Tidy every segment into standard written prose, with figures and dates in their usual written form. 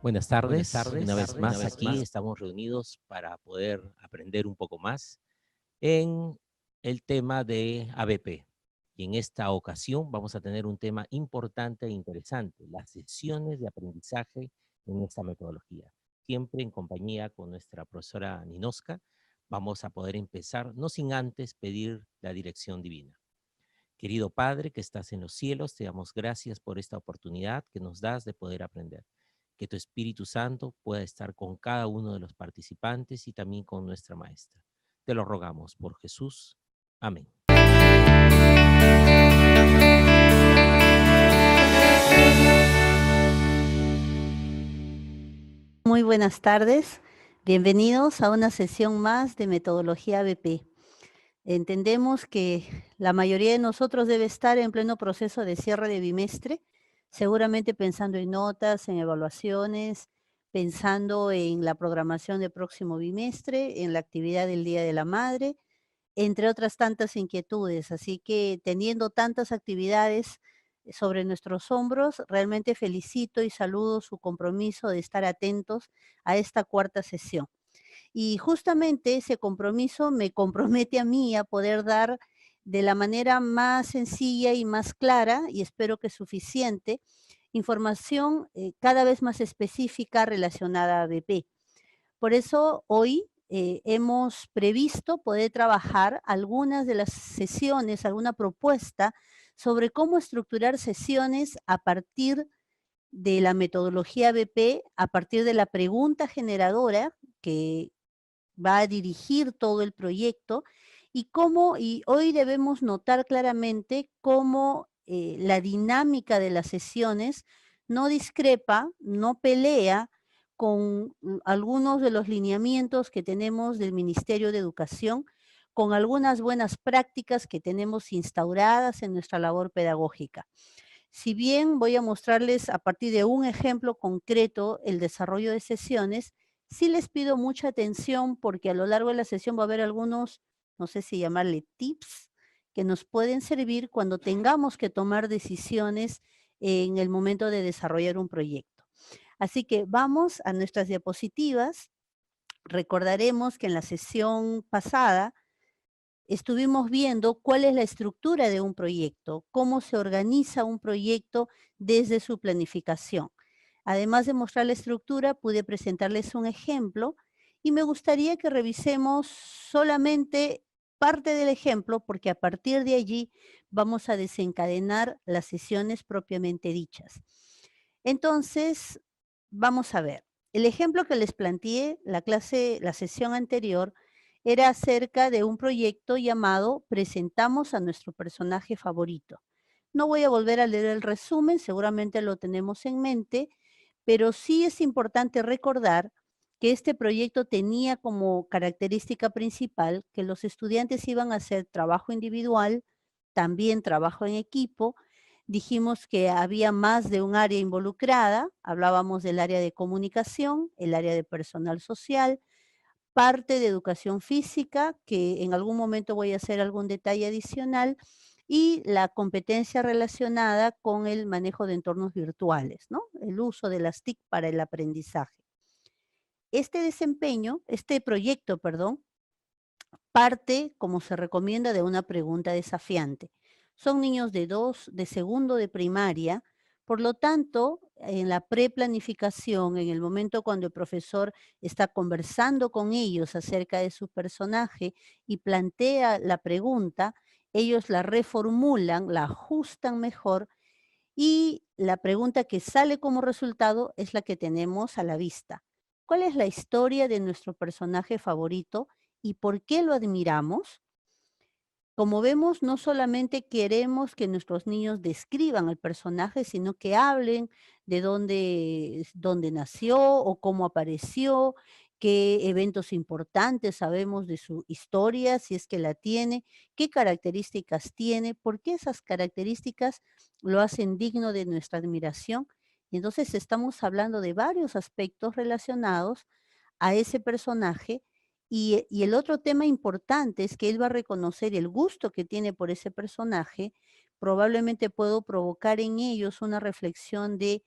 Buenas tardes. Una vez más aquí estamos reunidos para poder aprender un poco más en el tema de ABP. Y en esta ocasión vamos a tener un tema importante e interesante, las sesiones de aprendizaje en esta metodología. Siempre en compañía con nuestra profesora Ninoska, vamos a poder empezar, no sin antes pedir la dirección divina. Querido Padre que estás en los cielos, te damos gracias por esta oportunidad que nos das de poder aprender. Que tu Espíritu Santo pueda estar con cada uno de los participantes y también con nuestra maestra. Te lo rogamos por Jesús. Amén. Muy buenas tardes. Bienvenidos a una sesión más de Metodología ABP. Entendemos que la mayoría de nosotros debe estar en pleno proceso de cierre de bimestre, seguramente pensando en notas, en evaluaciones, pensando en la programación del próximo bimestre, en la actividad del Día de la Madre, entre otras tantas inquietudes. Así que teniendo tantas actividades sobre nuestros hombros, realmente felicito y saludo su compromiso de estar atentos a esta cuarta sesión. Y justamente ese compromiso me compromete a mí a poder dar de la manera más sencilla y más clara, y espero que suficiente, información cada vez más específica relacionada a BP. Por eso hoy hemos previsto poder trabajar algunas de las sesiones, alguna propuesta sobre cómo estructurar sesiones a partir de la metodología BP, a partir de la pregunta generadora que va a dirigir todo el proyecto y hoy debemos notar claramente cómo la dinámica de las sesiones no discrepa, no pelea con algunos de los lineamientos que tenemos del Ministerio de Educación, con algunas buenas prácticas que tenemos instauradas en nuestra labor pedagógica. Si bien voy a mostrarles a partir de un ejemplo concreto el desarrollo de sesiones, sí les pido mucha atención porque a lo largo de la sesión va a haber algunos, no sé si llamarle tips, que nos pueden servir cuando tengamos que tomar decisiones en el momento de desarrollar un proyecto. Así que vamos a nuestras diapositivas. Recordaremos que en la sesión pasada estuvimos viendo cuál es la estructura de un proyecto, cómo se organiza un proyecto desde su planificación. Además de mostrar la estructura, pude presentarles un ejemplo y me gustaría que revisemos solamente parte del ejemplo porque a partir de allí vamos a desencadenar las sesiones propiamente dichas. Entonces, vamos a ver. El ejemplo que les planteé la sesión anterior, era acerca de un proyecto llamado Presentamos a nuestro personaje favorito. No voy a volver a leer el resumen, seguramente lo tenemos en mente, pero sí es importante recordar que este proyecto tenía como característica principal que los estudiantes iban a hacer trabajo individual, también trabajo en equipo. Dijimos que había más de un área involucrada, hablábamos del área de comunicación, el área de personal social, parte de educación física, que en algún momento voy a hacer algún detalle adicional, y la competencia relacionada con el manejo de entornos virtuales, ¿no? El uso de las TIC para el aprendizaje. Este proyecto, perdón, parte, como se recomienda, de una pregunta desafiante. Son niños de segundo de primaria, por lo tanto, en la preplanificación, en el momento cuando el profesor está conversando con ellos acerca de su personaje y plantea la pregunta, ellos la reformulan, la ajustan mejor y la pregunta que sale como resultado es la que tenemos a la vista. ¿Cuál es la historia de nuestro personaje favorito y por qué lo admiramos? Como vemos, no solamente queremos que nuestros niños describan al personaje, sino que hablen de dónde nació o cómo apareció, qué eventos importantes sabemos de su historia, si es que la tiene, qué características tiene, por qué esas características lo hacen digno de nuestra admiración. Y entonces estamos hablando de varios aspectos relacionados a ese personaje y el otro tema importante es que él va a reconocer el gusto que tiene por ese personaje, probablemente puedo provocar en ellos una reflexión de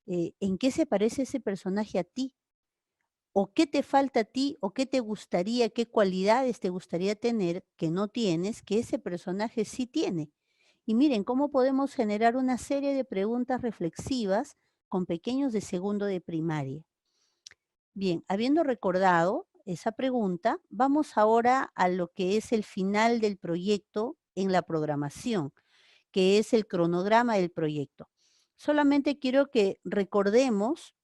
¿En qué se parece ese personaje a ti? ¿O qué te falta a ti? ¿O qué te gustaría, qué cualidades te gustaría tener que no tienes, que ese personaje sí tiene? Y miren cómo podemos generar una serie de preguntas reflexivas con pequeños de segundo de primaria. Bien, habiendo recordado esa pregunta, vamos ahora a lo que es el final del proyecto en la programación, que es el cronograma del proyecto. Solamente quiero que recordemos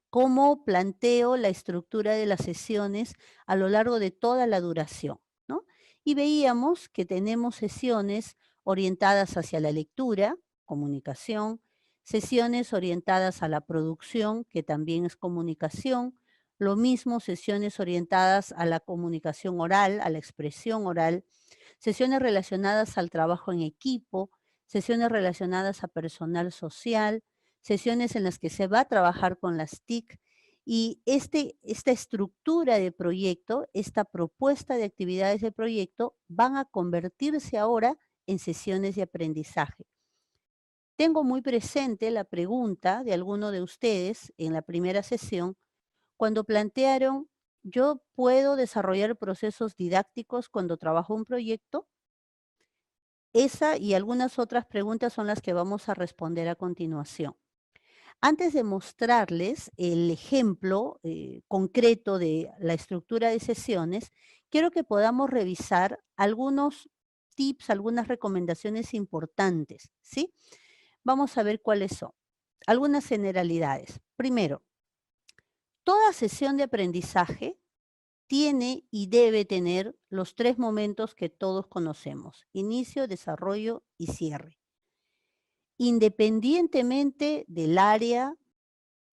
cómo planteo la estructura de las sesiones a lo largo de toda la duración, ¿no? Y veíamos que tenemos sesiones orientadas hacia la lectura, comunicación, sesiones orientadas a la producción, que también es comunicación, lo mismo sesiones orientadas a la comunicación oral, a la expresión oral, sesiones relacionadas al trabajo en equipo, sesiones relacionadas a personal social, sesiones en las que se va a trabajar con las TIC y esta estructura de proyecto, esta propuesta de actividades de proyecto van a convertirse ahora en sesiones de aprendizaje. Tengo muy presente la pregunta de alguno de ustedes en la primera sesión cuando plantearon, ¿yo puedo desarrollar procesos didácticos cuando trabajo un proyecto? Esa y algunas otras preguntas son las que vamos a responder a continuación. Antes de mostrarles el ejemplo concreto de la estructura de sesiones, quiero que podamos revisar algunos tips, algunas recomendaciones importantes, ¿sí? Vamos a ver cuáles son. Algunas generalidades. Primero, toda sesión de aprendizaje tiene y debe tener los 3 momentos que todos conocemos: inicio, desarrollo y cierre. Independientemente del área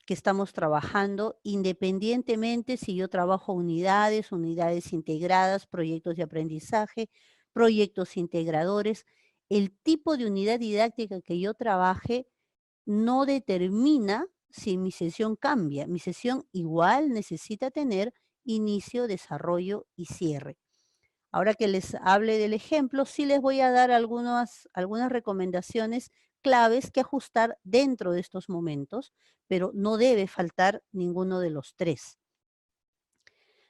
que estamos trabajando, independientemente si yo trabajo unidades, unidades integradas, proyectos de aprendizaje, proyectos integradores, el tipo de unidad didáctica que yo trabaje no determina si mi sesión cambia. Mi sesión igual necesita tener inicio, desarrollo y cierre. Ahora que les hable del ejemplo, sí les voy a dar algunas recomendaciones claves que ajustar dentro de estos momentos, pero no debe faltar ninguno de los 3.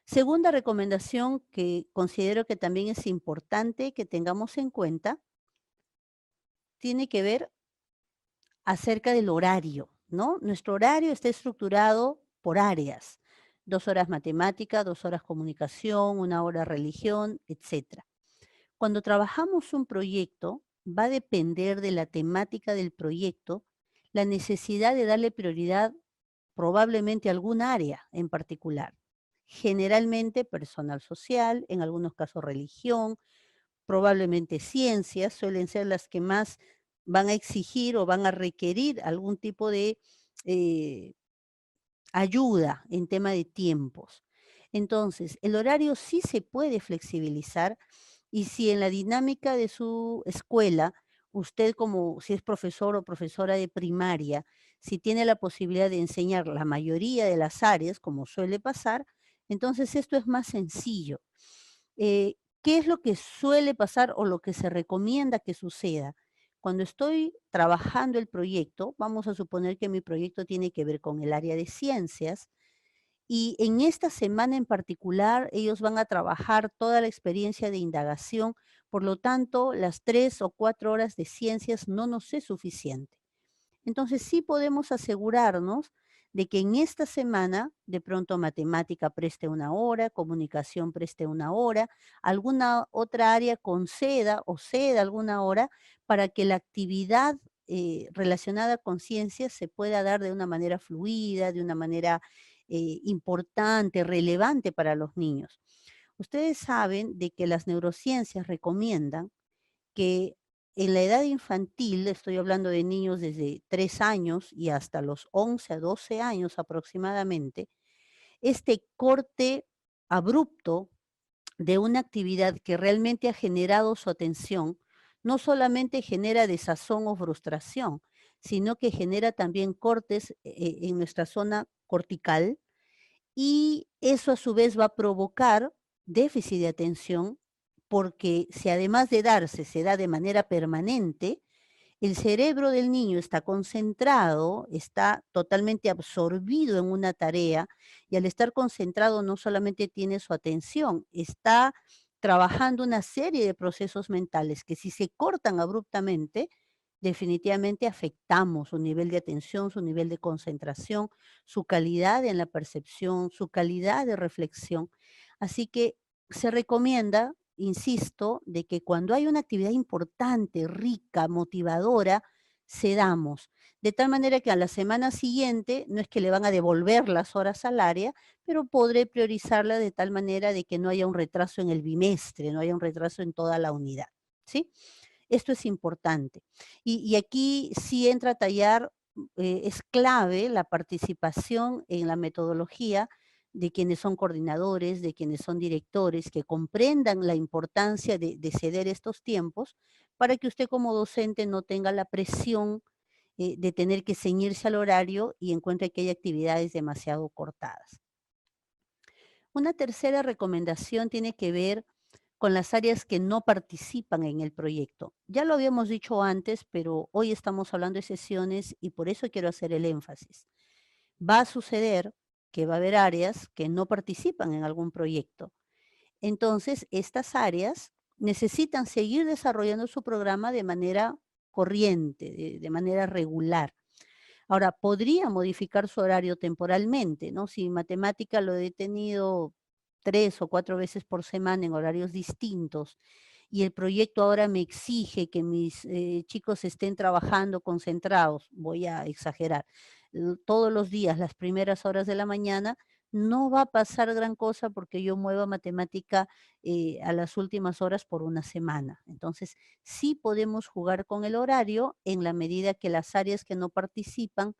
Segunda recomendación que considero que también es importante que tengamos en cuenta, tiene que ver acerca del horario, ¿no? Nuestro horario está estructurado por áreas: 2 horas matemática, 2 horas comunicación, 1 hora religión, etcétera. Cuando trabajamos un proyecto, va a depender de la temática del proyecto, la necesidad de darle prioridad probablemente a algún área en particular. Generalmente personal social, en algunos casos religión, probablemente ciencias, suelen ser las que más van a exigir o van a requerir algún tipo de eh, ayuda en tema de tiempos. Entonces, el horario sí se puede flexibilizar y si en la dinámica de su escuela, usted como si es profesor o profesora de primaria, si tiene la posibilidad de enseñar la mayoría de las áreas, como suele pasar, entonces esto es más sencillo. ¿Qué es lo que suele pasar o lo que se recomienda que suceda? Cuando estoy trabajando el proyecto, vamos a suponer que mi proyecto tiene que ver con el área de ciencias y en esta semana en particular ellos van a trabajar toda la experiencia de indagación, por lo tanto las 3 o 4 horas de ciencias no nos es suficiente. Entonces sí podemos asegurarnos de que en esta semana de pronto matemática preste 1 hora, comunicación preste 1 hora, alguna otra área conceda o ceda alguna hora para que la actividad relacionada con ciencias se pueda dar de una manera fluida, de una manera importante, relevante para los niños. Ustedes saben de que las neurociencias recomiendan que en la edad infantil, estoy hablando de niños desde 3 años y hasta los 11 a 12 años aproximadamente, este corte abrupto de una actividad que realmente ha generado su atención, no solamente genera desazón o frustración, sino que genera también cortes en nuestra zona cortical y eso a su vez va a provocar déficit de atención, porque si además de darse, se da de manera permanente, el cerebro del niño está concentrado, está totalmente absorbido en una tarea y al estar concentrado no solamente tiene su atención, está trabajando una serie de procesos mentales que si se cortan abruptamente, definitivamente afectamos su nivel de atención, su nivel de concentración, su calidad en la percepción, su calidad de reflexión. Así que se recomienda, insisto, de que cuando hay una actividad importante, rica, motivadora, cedamos. De tal manera que a la semana siguiente no es que le van a devolver las horas al área, pero podré priorizarla de tal manera de que no haya un retraso en el bimestre, no haya un retraso en toda la unidad, ¿sí? Esto es importante. Y aquí sí entra a tallar, es clave la participación en la metodología de quienes son coordinadores, de quienes son directores, que comprendan la importancia de ceder estos tiempos para que usted como docente no tenga la presión de tener que ceñirse al horario y encuentre que hay actividades demasiado cortadas. Una tercera recomendación tiene que ver con las áreas que no participan en el proyecto. Ya lo habíamos dicho antes, pero hoy estamos hablando de sesiones y por eso quiero hacer el énfasis. Va a suceder que va a haber áreas que no participan en algún proyecto. Entonces, estas áreas necesitan seguir desarrollando su programa de manera corriente, de manera regular. Ahora, podría modificar su horario temporalmente, ¿no? Si matemática lo he tenido 3 o 4 veces por semana en horarios distintos y el proyecto ahora me exige que mis chicos estén trabajando concentrados, voy a exagerar, todos los días, las primeras horas de la mañana, no va a pasar gran cosa porque yo mueva matemática a las últimas horas por una semana. Entonces, sí podemos jugar con el horario en la medida que las áreas que no participan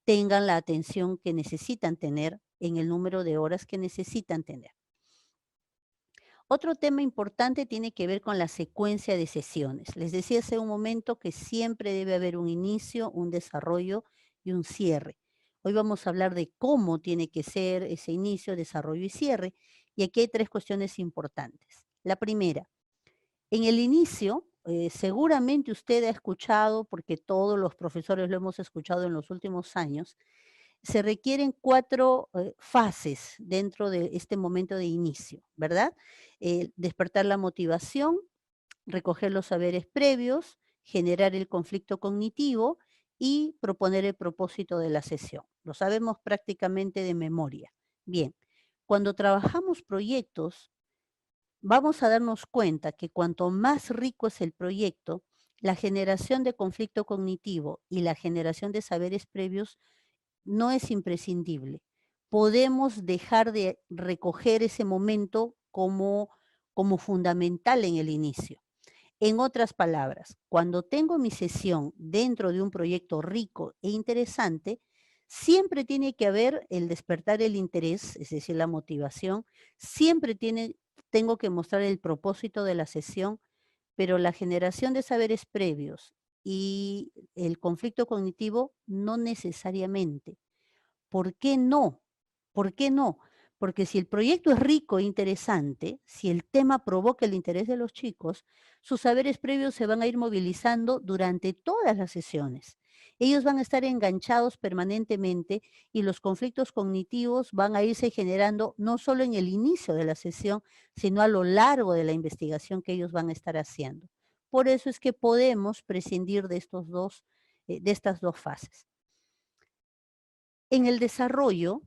tengan la atención que necesitan tener en el número de horas que necesitan tener. Otro tema importante tiene que ver con la secuencia de sesiones. Les decía hace un momento que siempre debe haber un inicio, un desarrollo y un cierre. Hoy vamos a hablar de cómo tiene que ser ese inicio, desarrollo y cierre. Y aquí hay 3 cuestiones importantes. La primera, en el inicio, seguramente usted ha escuchado, porque todos los profesores lo hemos escuchado en los últimos años, se requieren 4 fases dentro de este momento de inicio, ¿verdad? Despertar la motivación, recoger los saberes previos, generar el conflicto cognitivo y proponer el propósito de la sesión. Lo sabemos prácticamente de memoria. Bien, cuando trabajamos proyectos, vamos a darnos cuenta que cuanto más rico es el proyecto, la generación de conflicto cognitivo y la generación de saberes previos no es imprescindible. Podemos dejar de recoger ese momento como fundamental en el inicio. En otras palabras, cuando tengo mi sesión dentro de un proyecto rico e interesante, siempre tiene que haber el despertar el interés, es decir, la motivación, siempre tengo que mostrar el propósito de la sesión, pero la generación de saberes previos y el conflicto cognitivo no necesariamente. ¿Por qué no? ¿Por qué no? Porque si el proyecto es rico e interesante, si el tema provoca el interés de los chicos, sus saberes previos se van a ir movilizando durante todas las sesiones. Ellos van a estar enganchados permanentemente y los conflictos cognitivos van a irse generando no solo en el inicio de la sesión, sino a lo largo de la investigación que ellos van a estar haciendo. Por eso es que podemos prescindir de de estas dos fases. En el desarrollo,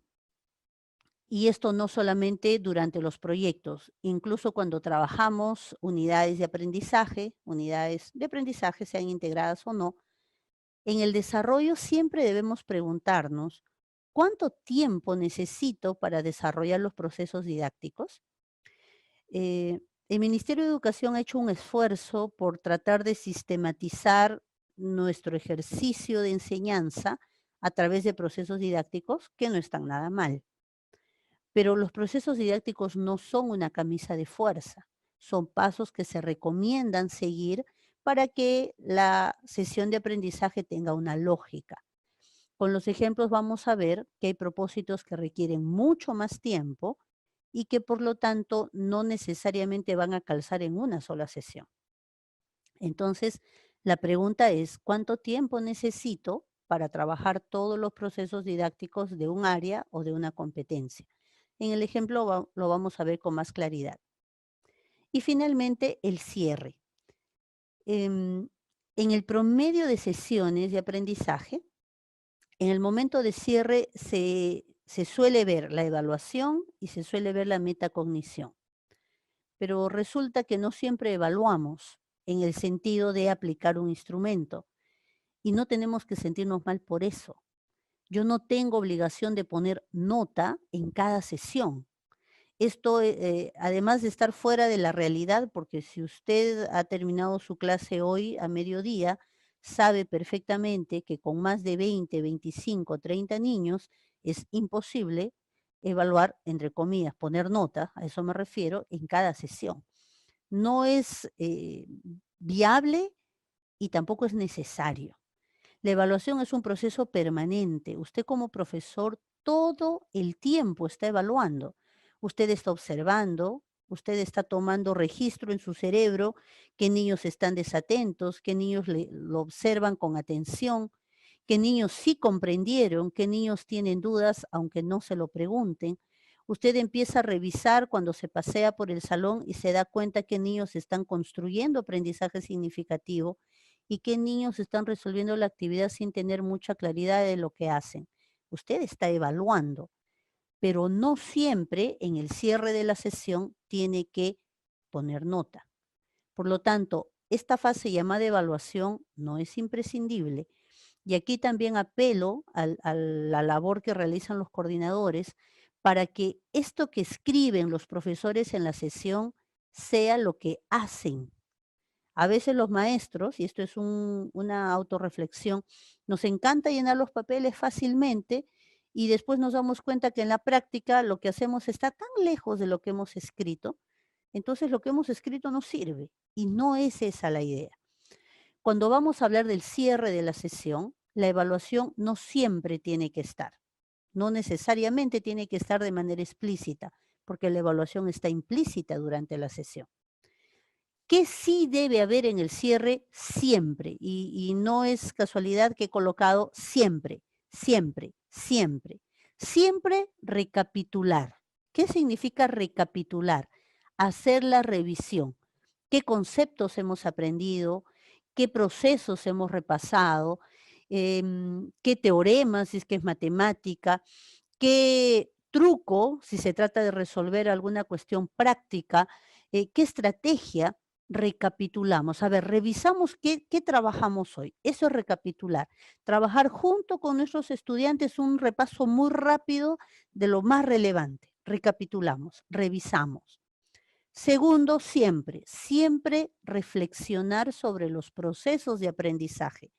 y esto no solamente durante los proyectos, incluso cuando trabajamos unidades de aprendizaje, sean integradas o no, en el desarrollo siempre debemos preguntarnos, ¿cuánto tiempo necesito para desarrollar los procesos didácticos? El Ministerio de Educación ha hecho un esfuerzo por tratar de sistematizar nuestro ejercicio de enseñanza a través de procesos didácticos que no están nada mal. Pero los procesos didácticos no son una camisa de fuerza, son pasos que se recomiendan seguir para que la sesión de aprendizaje tenga una lógica. Con los ejemplos vamos a ver que hay propósitos que requieren mucho más tiempo y que por lo tanto no necesariamente van a calzar en una sola sesión. Entonces, La pregunta es, ¿cuánto tiempo necesito para trabajar todos los procesos didácticos de un área o de una competencia? En el ejemplo lo vamos a ver con más claridad. Y finalmente, el cierre. Em, en el promedio de sesiones de aprendizaje, en el momento de cierre se suele ver la evaluación y se suele ver la metacognición. Pero resulta que no siempre evaluamos en el sentido de aplicar un instrumento y no tenemos que sentirnos mal por eso. Yo no tengo obligación de poner nota en cada sesión. Esto, además de estar fuera de la realidad, porque si usted ha terminado su clase hoy a mediodía, sabe perfectamente que con más de 20, 25, 30 niños es imposible evaluar, entre comillas, poner nota, a eso me refiero, en cada sesión. No es viable y tampoco es necesario. La evaluación es un proceso permanente. Usted como profesor todo el tiempo está evaluando. Usted está observando, usted está tomando registro en su cerebro, qué niños están desatentos, qué niños lo observan con atención, qué niños sí comprendieron, qué niños tienen dudas aunque no se lo pregunten. Usted empieza a revisar cuando se pasea por el salón y se da cuenta que niños están construyendo aprendizaje significativo y qué niños están resolviendo la actividad sin tener mucha claridad de lo que hacen. Usted está evaluando, pero no siempre en el cierre de la sesión tiene que poner nota. Por lo tanto, esta fase llamada evaluación no es imprescindible. Y aquí también apelo a la labor que realizan los coordinadores para que esto que escriben los profesores en la sesión sea lo que hacen. A veces los maestros, y esto es una autorreflexión, nos encanta llenar los papeles fácilmente y después nos damos cuenta que en la práctica lo que hacemos está tan lejos de lo que hemos escrito, entonces lo que hemos escrito no sirve y no es esa la idea. Cuando vamos a hablar del cierre de la sesión, la evaluación no siempre tiene que estar, no necesariamente tiene que estar de manera explícita, porque la evaluación está implícita durante la sesión. ¿Qué sí debe haber en el cierre? Siempre, y no es casualidad que he colocado siempre, siempre, siempre. Siempre recapitular. ¿Qué significa recapitular? Hacer la revisión. ¿Qué conceptos hemos aprendido? ¿Qué procesos hemos repasado? ¿Qué teoremas, si es que es matemática? ¿Qué truco, si se trata de resolver alguna cuestión práctica? ¿Qué estrategia? Recapitulamos. A ver, revisamos qué trabajamos hoy. Eso es recapitular. Trabajar junto con nuestros estudiantes un repaso muy rápido de lo más relevante. Recapitulamos, revisamos. Segundo, siempre, siempre reflexionar sobre los procesos de aprendizaje.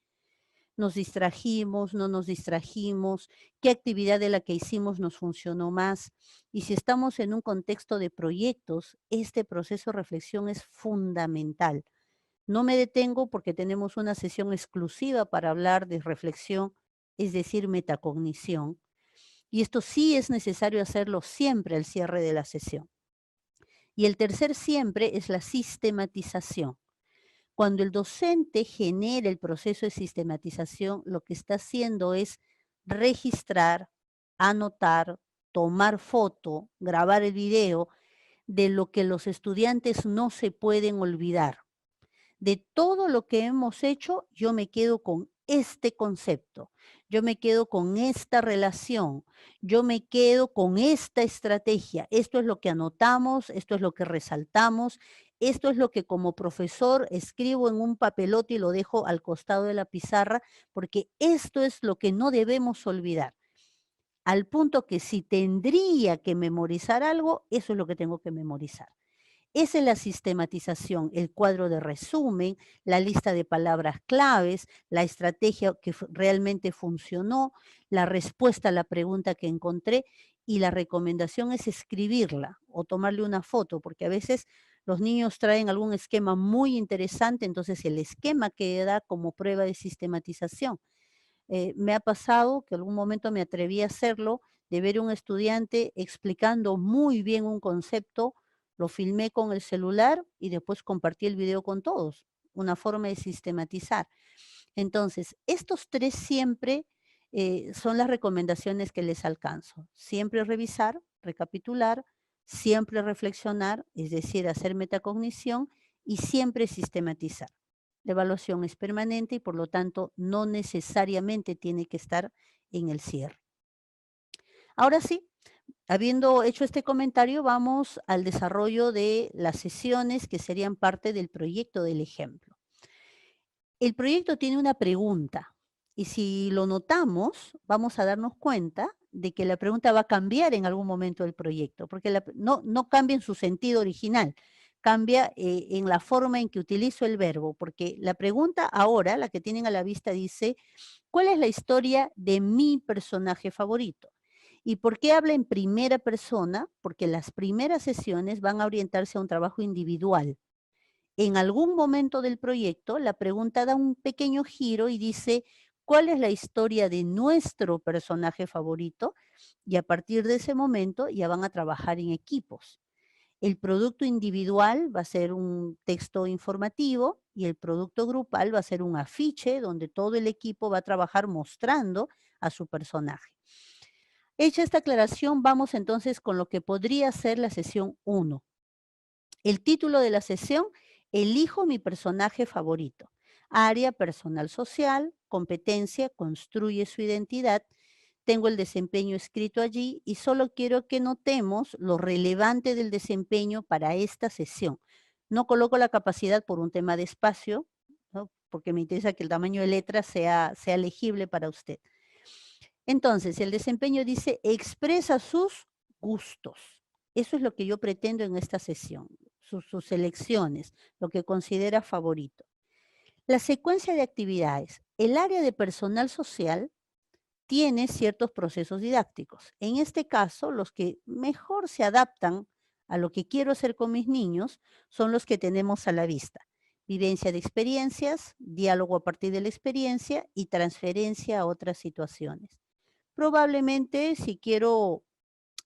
Nos distrajimos, no nos distrajimos, qué actividad de la que hicimos nos funcionó más. Y si estamos en un contexto de proyectos, este proceso de reflexión es fundamental. No me detengo porque tenemos una sesión exclusiva para hablar de reflexión, es decir, metacognición. Y esto sí es necesario hacerlo siempre al cierre de la sesión. Y el tercer siempre es la sistematización. Cuando el docente genera el proceso de sistematización, lo que está haciendo es registrar, anotar, tomar foto, grabar el video de lo que los estudiantes no se pueden olvidar. De todo lo que hemos hecho, yo me quedo con este concepto, yo me quedo con esta relación, yo me quedo con esta estrategia. Esto es lo que anotamos, esto es lo que resaltamos, esto es lo que como profesor escribo en un papelote y lo dejo al costado de la pizarra, porque esto es lo que no debemos olvidar. Al punto que si tendría que memorizar algo, eso es lo que tengo que memorizar. Esa es la sistematización, el cuadro de resumen, la lista de palabras claves, la estrategia que realmente funcionó, la respuesta a la pregunta que encontré y la recomendación es escribirla o tomarle una foto, porque a veces los niños traen algún esquema muy interesante, entonces el esquema queda como prueba de sistematización. Me ha pasado que algún momento me atreví a hacerlo, de ver un estudiante explicando muy bien un concepto, lo filmé con el celular y después compartí el video con todos. una forma de sistematizar. Entonces, estos tres siempre son las recomendaciones que les alcanzo. Siempre revisar, recapitular, siempre reflexionar, es decir, hacer metacognición y siempre sistematizar. La evaluación es permanente y por lo tanto no necesariamente tiene que estar en el cierre. Ahora sí, habiendo hecho este comentario, vamos al desarrollo de las sesiones que serían parte del proyecto del ejemplo. El proyecto tiene una pregunta y si lo notamos, vamos a darnos cuenta de que la pregunta va a cambiar en algún momento del proyecto, porque no cambia en su sentido original, cambia en la forma en que utilizo el verbo, porque la pregunta ahora, la que tienen a la vista, dice, ¿cuál es la historia de mi personaje favorito? ¿Y por qué habla en primera persona? Porque las primeras sesiones van a orientarse a un trabajo individual. En algún momento del proyecto, la pregunta da un pequeño giro y dice, ¿cuál es la historia de nuestro personaje favorito? Y a partir de ese momento ya van a trabajar en equipos. El producto individual va a ser un texto informativo y el producto grupal va a ser un afiche donde todo el equipo va a trabajar mostrando a su personaje. Hecha esta aclaración, vamos entonces con lo que podría ser la sesión 1. El título de la sesión, elijo mi personaje favorito. Área personal social, competencia, construye su identidad. Tengo el desempeño escrito allí y solo quiero que notemos lo relevante del desempeño para esta sesión. No coloco la capacidad por un tema de espacio, ¿no? Porque me interesa que el tamaño de letra sea legible para usted. Entonces, el desempeño dice, expresa sus gustos. Eso es lo que yo pretendo en esta sesión, sus elecciones, lo que considera favorito. La secuencia de actividades. El área de personal social tiene ciertos procesos didácticos. En este caso, los que mejor se adaptan a lo que quiero hacer con mis niños son los que tenemos a la vista. Vivencia de experiencias, diálogo a partir de la experiencia y transferencia a otras situaciones. Probablemente, si quiero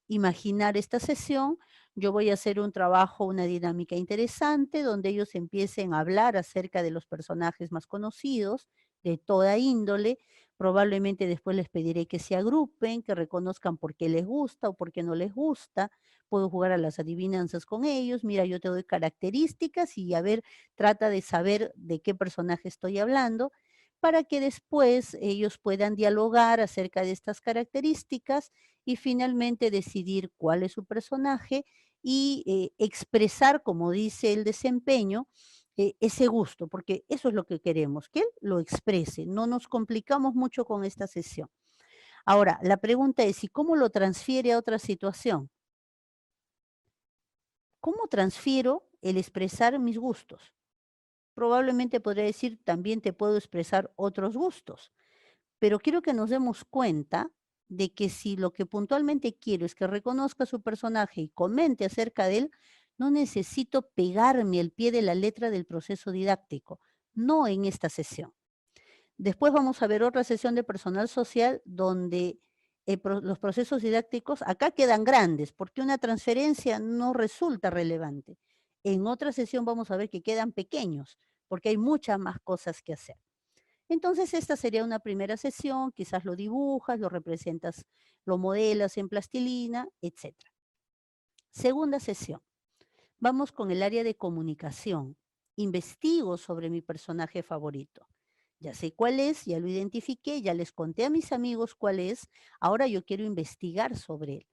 imaginar esta sesión, yo voy a hacer un trabajo, una dinámica interesante, donde ellos empiecen a hablar acerca de los personajes más conocidos, de toda índole. Probablemente después les pediré que se agrupen, que reconozcan por qué les gusta o por qué no les gusta. Puedo jugar a las adivinanzas con ellos. Mira, yo te doy características y a ver, trata de saber de qué personaje estoy hablando para que después ellos puedan dialogar acerca de estas características y finalmente decidir cuál es su personaje y expresar, como dice el desempeño, ese gusto, porque eso es lo que queremos, que él lo exprese. No nos complicamos mucho con esta sesión. Ahora, la pregunta es, ¿y cómo lo transfiere a otra situación? ¿Cómo transfiero el expresar mis gustos? Probablemente podría decir, también te puedo expresar otros gustos. Pero quiero que nos demos cuenta de que si lo que puntualmente quiero es que reconozca su personaje y comente acerca de él, no necesito pegarme al pie de la letra del proceso didáctico, no en esta sesión. Después vamos a ver otra sesión de personal social donde los procesos didácticos acá quedan grandes porque una transferencia no resulta relevante. En otra sesión vamos a ver que quedan pequeños porque hay muchas más cosas que hacer. Entonces, esta sería una primera sesión, quizás lo dibujas, lo representas, lo modelas en plastilina, etcétera. Segunda sesión. Vamos con el área de comunicación. Investigo sobre mi personaje favorito. Ya sé cuál es, ya lo identifiqué, ya les conté a mis amigos cuál es, ahora yo quiero investigar sobre él.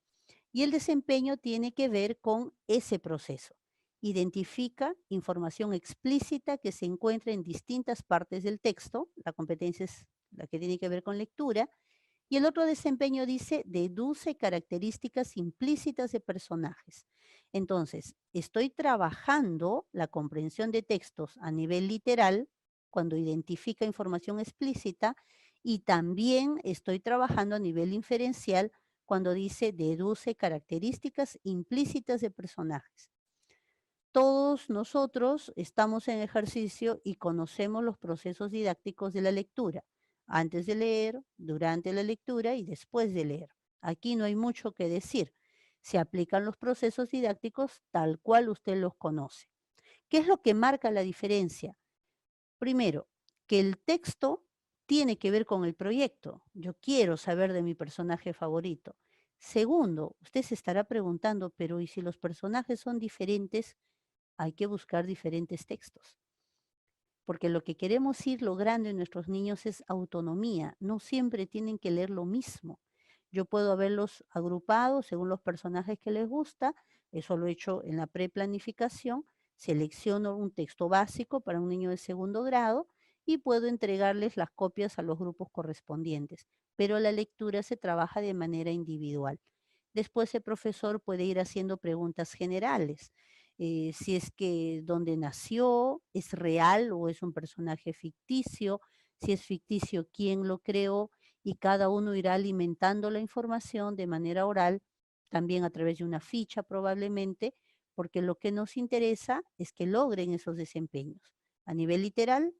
Y el desempeño tiene que ver con ese proceso. Identifica información explícita que se encuentra en distintas partes del texto, la competencia es la que tiene que ver con lectura, y el otro desempeño dice, deduce características implícitas de personajes. Entonces, estoy trabajando la comprensión de textos a nivel literal, cuando identifica información explícita, y también estoy trabajando a nivel inferencial, cuando dice deduce características implícitas de personajes. Todos nosotros estamos en ejercicio y conocemos los procesos didácticos de la lectura, antes de leer, durante la lectura y después de leer. Aquí no hay mucho que decir. Se aplican los procesos didácticos tal cual usted los conoce. ¿Qué es lo que marca la diferencia? Primero, que el texto tiene que ver con el proyecto. Yo quiero saber de mi personaje favorito. Segundo, usted se estará preguntando, pero ¿y si los personajes son diferentes? Hay que buscar diferentes textos, porque lo que queremos ir logrando en nuestros niños es autonomía. No siempre tienen que leer lo mismo. Yo puedo haberlos agrupado según los personajes que les gusta. Eso lo he hecho en la preplanificación. Selecciono un texto básico para un niño de segundo grado y puedo entregarles las copias a los grupos correspondientes. Pero la lectura se trabaja de manera individual. Después el profesor puede ir haciendo preguntas generales. Si es que dónde nació, es real o es un personaje ficticio, si es ficticio, quién lo creó, y cada uno irá alimentando la información de manera oral, también a través de una ficha probablemente, porque lo que nos interesa es que logren esos desempeños a nivel literal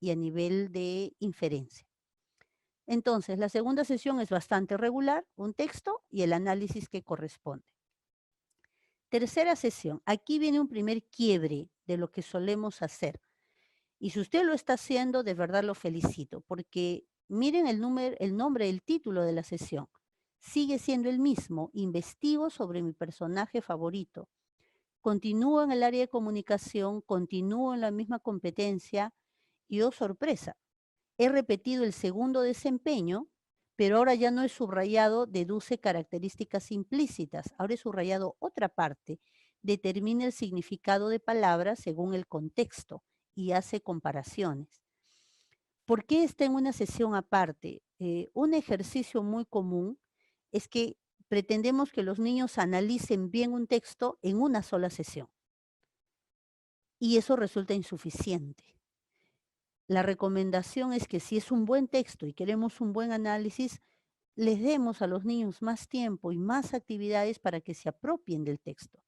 y a nivel de inferencia. Entonces, la segunda sesión es bastante regular, un texto y el análisis que corresponde. Tercera sesión, aquí viene un primer quiebre de lo que solemos hacer. Y si usted lo está haciendo, de verdad lo felicito, porque miren el nombre, el título de la sesión. Sigue siendo el mismo, investigo sobre mi personaje favorito. Continúo en el área de comunicación, continúo en la misma competencia y, oh sorpresa, he repetido el segundo desempeño, pero ahora ya no es subrayado, deduce características implícitas. Ahora es subrayado otra parte, determina el significado de palabras según el contexto y hace comparaciones. ¿Por qué está en una sesión aparte? Un ejercicio muy común es que pretendemos que los niños analicen bien un texto en una sola sesión y eso resulta insuficiente. La recomendación es que si es un buen texto y queremos un buen análisis, les demos a los niños más tiempo y más actividades para que se apropien del texto.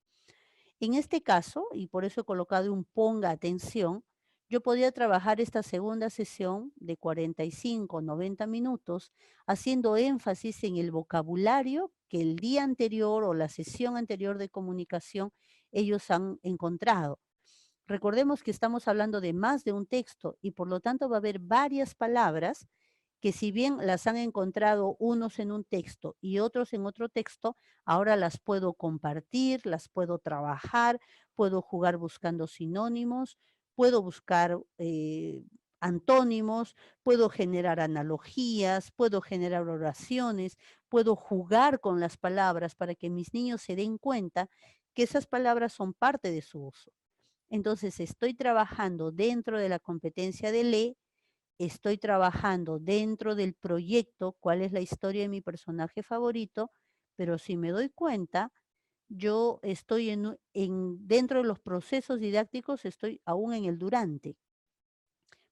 En este caso, y por eso he colocado un ponga atención, yo podría trabajar esta segunda sesión de 45 o 90 minutos haciendo énfasis en el vocabulario que el día anterior o la sesión anterior de comunicación ellos han encontrado. Recordemos que estamos hablando de más de un texto y por lo tanto va a haber varias palabras que si bien las han encontrado unos en un texto y otros en otro texto, ahora las puedo compartir, las puedo trabajar, puedo jugar buscando sinónimos, puedo buscar antónimos, puedo generar analogías, puedo generar oraciones, puedo jugar con las palabras para que mis niños se den cuenta que esas palabras son parte de su uso. Entonces, estoy trabajando dentro de la competencia de ley, estoy trabajando dentro del proyecto, cuál es la historia de mi personaje favorito, pero si me doy cuenta, yo estoy dentro de los procesos didácticos, estoy aún en el durante,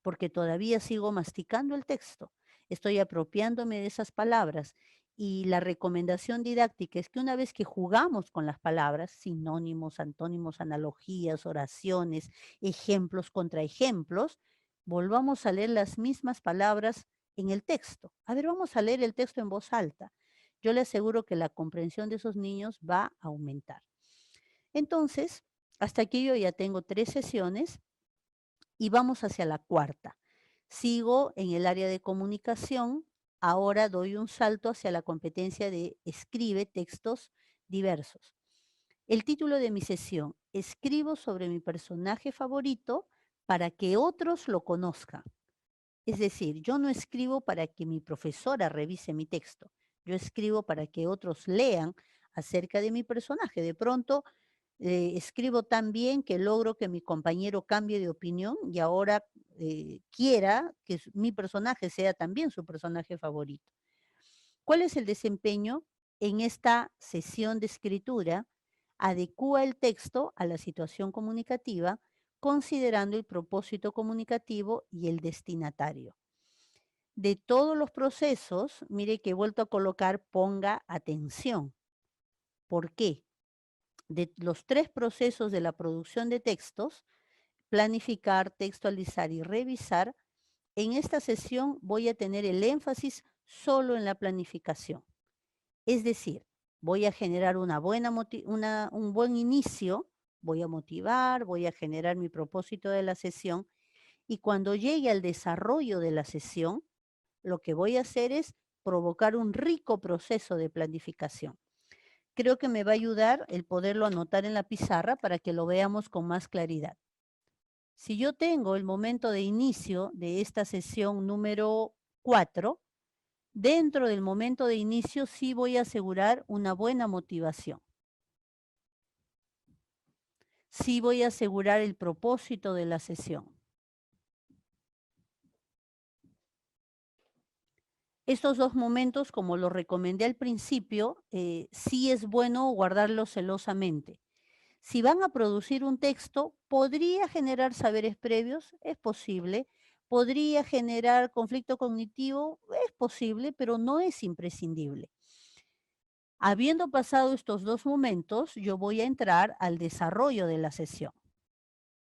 porque todavía sigo masticando el texto, estoy apropiándome de esas palabras. Y la recomendación didáctica es que una vez que jugamos con las palabras, sinónimos, antónimos, analogías, oraciones, ejemplos, contraejemplos, volvamos a leer las mismas palabras en el texto. A ver, vamos a leer el texto en voz alta. Yo le aseguro que la comprensión de esos niños va a aumentar. Entonces, hasta aquí yo ya tengo 3 sesiones y vamos hacia la cuarta. Sigo en el área de comunicación, ahora doy un salto hacia la competencia de escribe textos diversos. El título de mi sesión, escribo sobre mi personaje favorito para que otros lo conozcan. Es decir, yo no escribo para que mi profesora revise mi texto, yo escribo para que otros lean acerca de mi personaje. De pronto escribo tan bien que logro que mi compañero cambie de opinión y ahora quiera que mi personaje sea también su personaje favorito. ¿Cuál es el desempeño en esta sesión de escritura? Adecúa el texto a la situación comunicativa, considerando el propósito comunicativo y el destinatario. De todos los procesos, mire que he vuelto a colocar ponga atención. ¿Por qué? De los 3 procesos de la producción de textos, planificar, textualizar y revisar, en esta sesión voy a tener el énfasis solo en la planificación. Es decir, voy a generar un buen inicio, voy a motivar, voy a generar mi propósito de la sesión Y cuando llegue al desarrollo de la sesión, lo que voy a hacer es provocar un rico proceso de planificación. Creo que me va a ayudar el poderlo anotar en la pizarra para que lo veamos con más claridad. Si yo tengo el momento de inicio de esta sesión número 4, dentro del momento de inicio sí voy a asegurar una buena motivación. Sí voy a asegurar el propósito de la sesión. Estos dos momentos, como lo recomendé al principio, sí es bueno guardarlos celosamente. Si van a producir un texto, podría generar saberes previos, es posible. Podría generar conflicto cognitivo, es posible, pero no es imprescindible. Habiendo pasado estos dos momentos, yo voy a entrar al desarrollo de la sesión.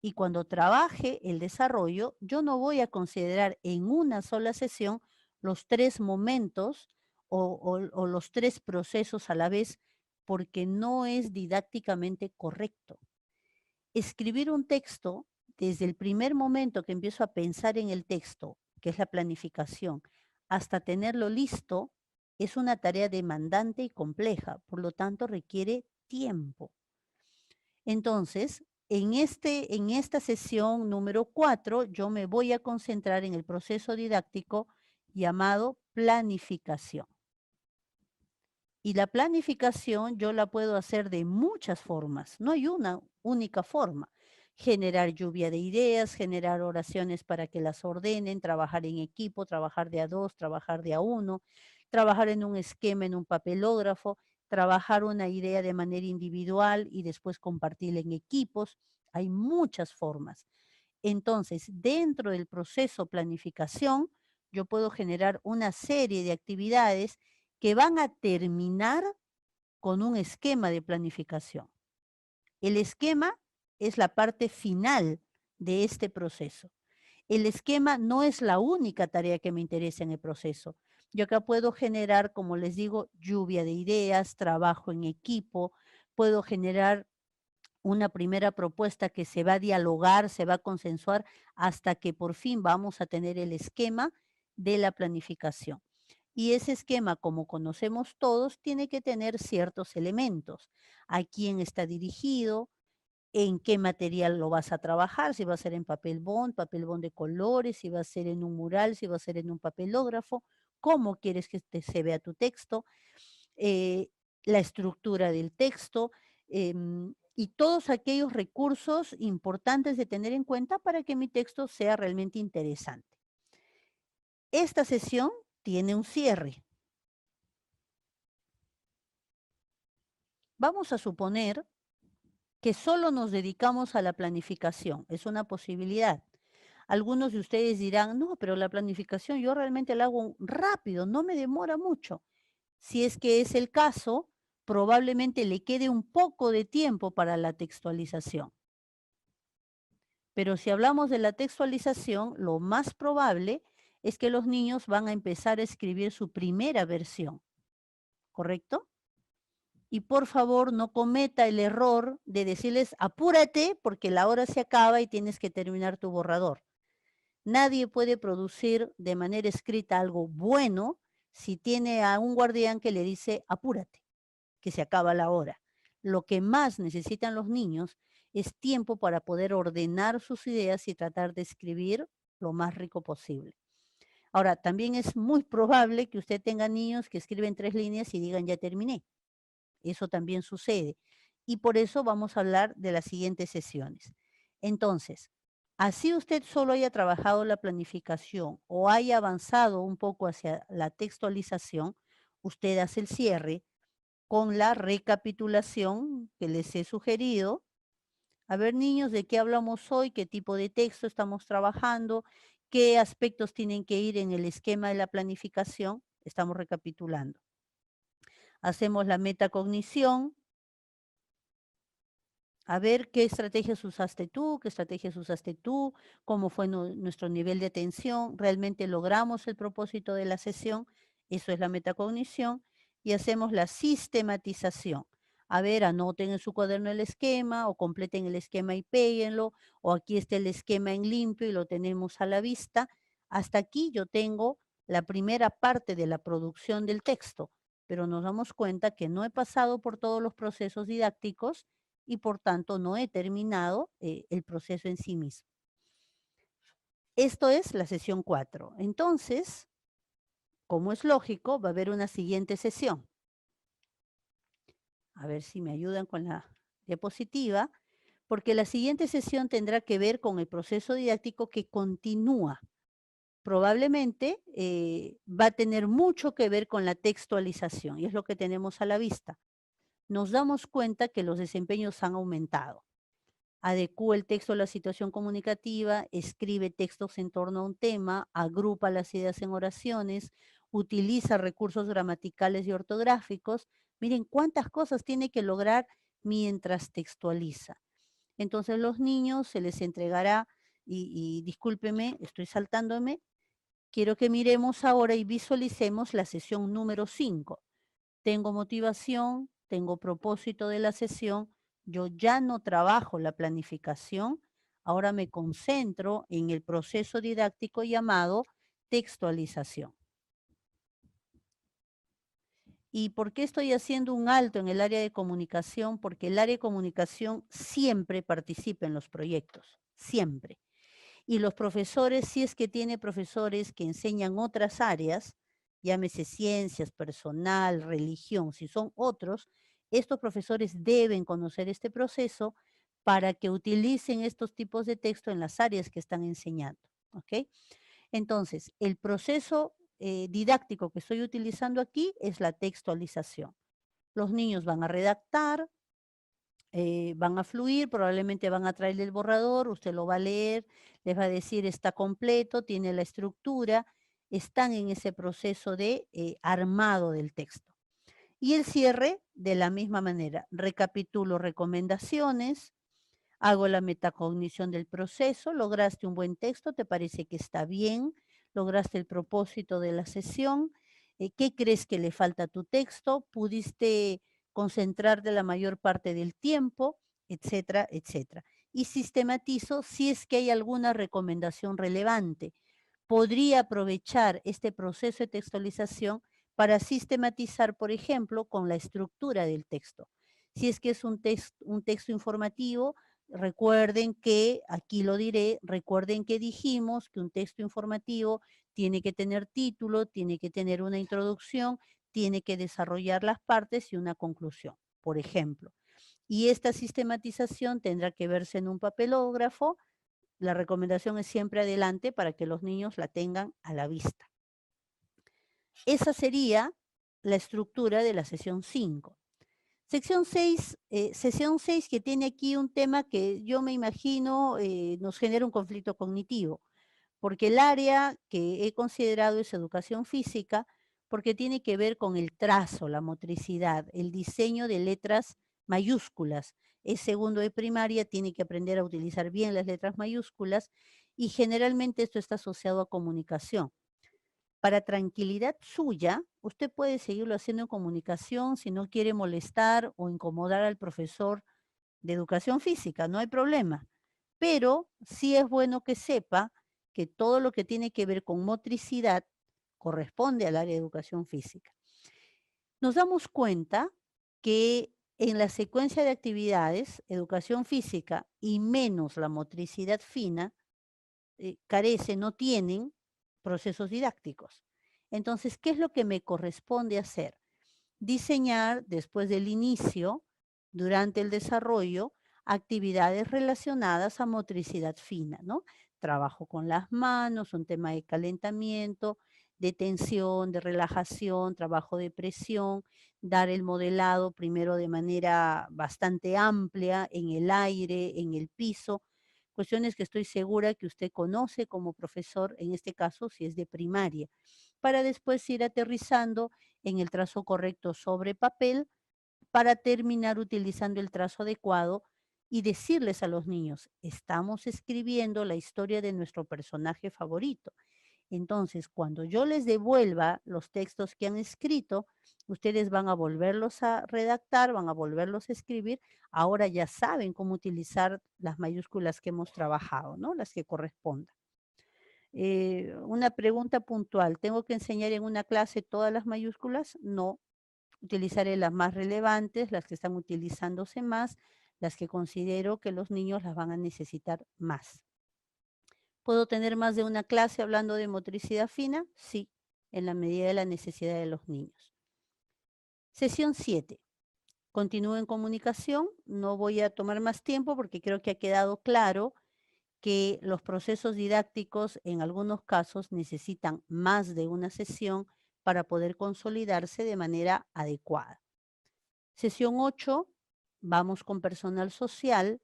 Y cuando trabaje el desarrollo, yo no voy a considerar en una sola sesión los tres momentos o los tres procesos a la vez, porque no es didácticamente correcto. Escribir un texto, desde el primer momento que empiezo a pensar en el texto, que es la planificación, hasta tenerlo listo, es una tarea demandante y compleja, por lo tanto requiere tiempo. Entonces, en esta sesión número 4, yo me voy a concentrar en el proceso didáctico llamado planificación. Y la planificación yo la puedo hacer de muchas formas, no hay una única forma. Generar lluvia de ideas, generar oraciones para que las ordenen, trabajar en equipo, trabajar de a dos, trabajar de a uno, trabajar en un esquema, en un papelógrafo, trabajar una idea de manera individual y después compartirla en equipos. Hay muchas formas. Entonces, dentro del proceso planificación, yo puedo generar una serie de actividades que van a terminar con un esquema de planificación. El esquema es la parte final de este proceso. El esquema no es la única tarea que me interesa en el proceso. Yo acá puedo generar, como les digo, lluvia de ideas, trabajo en equipo, puedo generar una primera propuesta que se va a dialogar, se va a consensuar hasta que por fin vamos a tener el esquema de la planificación. Y ese esquema, como conocemos todos, tiene que tener ciertos elementos. A quién está dirigido, en qué material lo vas a trabajar, si va a ser en papel bond de colores, si va a ser en un mural, si va a ser en un papelógrafo, cómo quieres que se vea tu texto, eh, la estructura del texto y todos aquellos recursos importantes de tener en cuenta para que mi texto sea realmente interesante. Esta sesión tiene un cierre. Vamos a suponer que solo nos dedicamos a la planificación. Es una posibilidad. Algunos de ustedes dirán, no, pero la planificación yo realmente la hago rápido, no me demora mucho. Si es que es el caso, probablemente le quede un poco de tiempo para la textualización. Pero si hablamos de la textualización, lo más probable es que los niños van a empezar a escribir su primera versión, ¿correcto? Y por favor no cometa el error de decirles apúrate porque la hora se acaba y tienes que terminar tu borrador. Nadie puede producir de manera escrita algo bueno si tiene a un guardián que le dice apúrate, que se acaba la hora. Lo que más necesitan los niños es tiempo para poder ordenar sus ideas y tratar de escribir lo más rico posible. Ahora, también es muy probable que usted tenga niños que escriben 3 líneas y digan ya terminé. Eso también sucede. Y por eso vamos a hablar de las siguientes sesiones. Entonces, así usted solo haya trabajado la planificación o haya avanzado un poco hacia la textualización, usted hace el cierre con la recapitulación que les he sugerido. A ver, niños, ¿de qué hablamos hoy? ¿Qué tipo de texto estamos trabajando? ¿Qué aspectos tienen que ir en el esquema de la planificación? Estamos recapitulando. Hacemos la metacognición. A ver qué estrategias usaste tú, qué estrategias usaste tú, cómo fue nuestro nivel de atención, realmente logramos el propósito de la sesión, eso es la metacognición, y hacemos la sistematización. A ver, anoten en su cuaderno el esquema o completen el esquema y péguenlo, o aquí está el esquema en limpio y lo tenemos a la vista. Hasta aquí yo tengo la primera parte de la producción del texto, pero nos damos cuenta que no he pasado por todos los procesos didácticos y por tanto no he terminado el proceso en sí mismo. Esto es la sesión 4. Entonces, como es lógico, va a haber una siguiente sesión. A ver si me ayudan con la diapositiva, porque la siguiente sesión tendrá que ver con el proceso didáctico que continúa. Probablemente va a tener mucho que ver con la textualización y es lo que tenemos a la vista. Nos damos cuenta que los desempeños han aumentado. Adecúa el texto a la situación comunicativa, escribe textos en torno a un tema, agrupa las ideas en oraciones, utiliza recursos gramaticales y ortográficos. Miren cuántas cosas tiene que lograr mientras textualiza. Entonces los niños se les entregará, y discúlpeme, estoy saltándome, quiero que miremos ahora y visualicemos la sesión número 5. Tengo motivación, tengo propósito de la sesión, yo ya no trabajo la planificación, ahora me concentro en el proceso didáctico llamado textualización. ¿Y por qué estoy haciendo un alto en el área de comunicación? Porque el área de comunicación siempre participa en los proyectos, siempre. Y los profesores, si es que tiene profesores que enseñan otras áreas, llámese ciencias, personal, religión, si son otros, estos profesores deben conocer este proceso para que utilicen estos tipos de texto en las áreas que están enseñando. ¿Ok? Entonces, el proceso didáctico que estoy utilizando aquí es la textualización. Los niños van a redactar, van a fluir, probablemente van a traerle el borrador, usted lo va a leer, les va a decir está completo, tiene la estructura, están en ese proceso de armado del texto. Y el cierre de la misma manera, recapitulo recomendaciones, hago la metacognición del proceso, lograste un buen texto, te parece que está bien, lograste el propósito de la sesión, ¿qué crees que le falta a tu texto? ¿Pudiste concentrarte la mayor parte del tiempo? Etcétera, etcétera. Y sistematizo si es que hay alguna recomendación relevante. Podría aprovechar este proceso de textualización para sistematizar, por ejemplo, con la estructura del texto. Si es que es un texto informativo, recuerden que, aquí lo diré, recuerden que dijimos que un texto informativo tiene que tener título, tiene que tener una introducción, tiene que desarrollar las partes y una conclusión, por ejemplo. Y esta sistematización tendrá que verse en un papelógrafo. La recomendación es siempre adelante para que los niños la tengan a la vista. Esa sería la estructura de la sesión 5. Sesión 6 que tiene aquí un tema que yo me imagino nos genera un conflicto cognitivo, porque el área que he considerado es educación física, porque tiene que ver con el trazo, la motricidad, el diseño de letras mayúsculas. Es segundo de primaria, tiene que aprender a utilizar bien las letras mayúsculas y generalmente esto está asociado a comunicación. Para tranquilidad suya, usted puede seguirlo haciendo en comunicación si no quiere molestar o incomodar al profesor de educación física, no hay problema. Pero sí es bueno que sepa que todo lo que tiene que ver con motricidad corresponde al área de educación física. Nos damos cuenta que en la secuencia de actividades, educación física y menos la motricidad fina, no tienen procesos didácticos. Entonces, ¿qué es lo que me corresponde hacer? Diseñar después del inicio, durante el desarrollo, actividades relacionadas a motricidad fina, ¿no? Trabajo con las manos, un tema de calentamiento, de tensión, de relajación, trabajo de presión, dar el modelado primero de manera bastante amplia en el aire, en el piso, cuestiones que estoy segura que usted conoce como profesor, en este caso si es de primaria, para después ir aterrizando en el trazo correcto sobre papel para terminar utilizando el trazo adecuado y decirles a los niños, estamos escribiendo la historia de nuestro personaje favorito. Entonces, cuando yo les devuelva los textos que han escrito, ustedes van a volverlos a redactar, van a volverlos a escribir. Ahora ya saben cómo utilizar las mayúsculas que hemos trabajado, ¿no? Las que correspondan. Una pregunta puntual, ¿tengo que enseñar en una clase todas las mayúsculas? No, utilizaré las más relevantes, las que están utilizándose más, las que considero que los niños las van a necesitar más. ¿Puedo tener más de una clase hablando de motricidad fina? Sí, en la medida de la necesidad de los niños. Sesión 7. Continúo en comunicación. No voy a tomar más tiempo porque creo que ha quedado claro que los procesos didácticos en algunos casos necesitan más de una sesión para poder consolidarse de manera adecuada. Sesión 8, vamos con personal social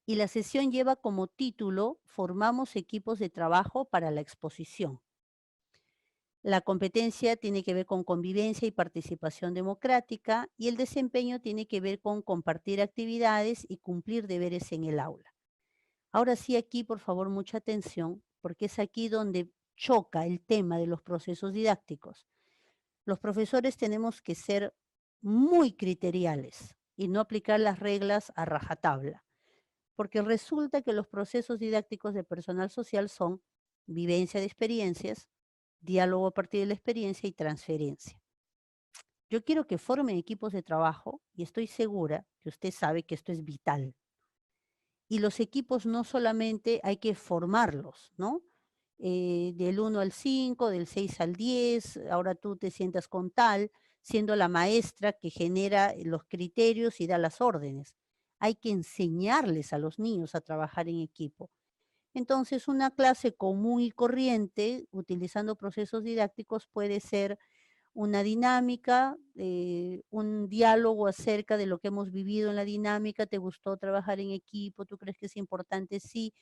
y la sesión lleva como título Formamos equipos de trabajo para la exposición. La competencia tiene que ver con convivencia y participación democrática y el desempeño tiene que ver con compartir actividades y cumplir deberes en el aula. Ahora sí, aquí, por favor, mucha atención, porque es aquí donde choca el tema de los procesos didácticos. Los profesores tenemos que ser muy criteriales y no aplicar las reglas a rajatabla, porque resulta que los procesos didácticos de personal social son vivencia de experiencias, diálogo a partir de la experiencia y transferencia. Yo quiero que formen equipos de trabajo y estoy segura que usted sabe que esto es vital. Y los equipos no solamente hay que formarlos, ¿no? Del 1 al 5, del 6 al 10, ahora tú te sientas con tal, siendo la maestra que genera los criterios y da las órdenes. Hay que enseñarles a los niños a trabajar en equipo. Entonces, una clase común y corriente, utilizando procesos didácticos, puede ser una dinámica, un diálogo acerca de lo que hemos vivido en la dinámica, ¿te gustó trabajar en equipo? ¿Tú crees que es importante? Sí.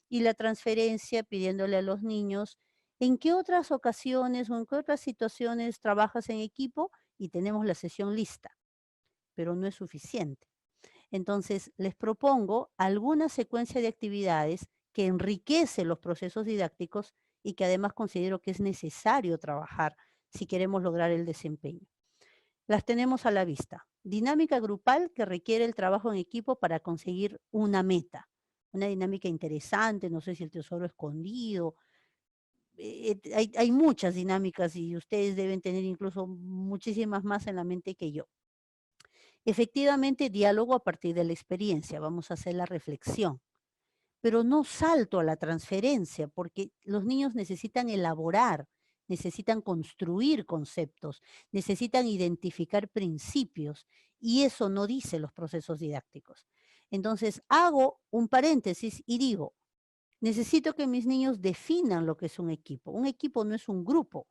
Y la transferencia pidiéndole a los niños, ¿en qué otras ocasiones o en qué otras situaciones trabajas en equipo? Y tenemos la sesión lista, pero no es suficiente. Entonces, les propongo alguna secuencia de actividades que enriquece los procesos didácticos y que además considero que es necesario trabajar si queremos lograr el desempeño. Las tenemos a la vista. Dinámica grupal que requiere el trabajo en equipo para conseguir una meta. Una dinámica interesante, no sé si el tesoro escondido. Hay muchas dinámicas y ustedes deben tener incluso muchísimas más en la mente que yo. Efectivamente, diálogo a partir de la experiencia. Vamos a hacer la reflexión. Pero no salto a la transferencia, porque los niños necesitan elaborar, necesitan construir conceptos, necesitan identificar principios, y eso no dice los procesos didácticos. Entonces, hago un paréntesis y digo, necesito que mis niños definan lo que es un equipo. Un equipo no es un grupo,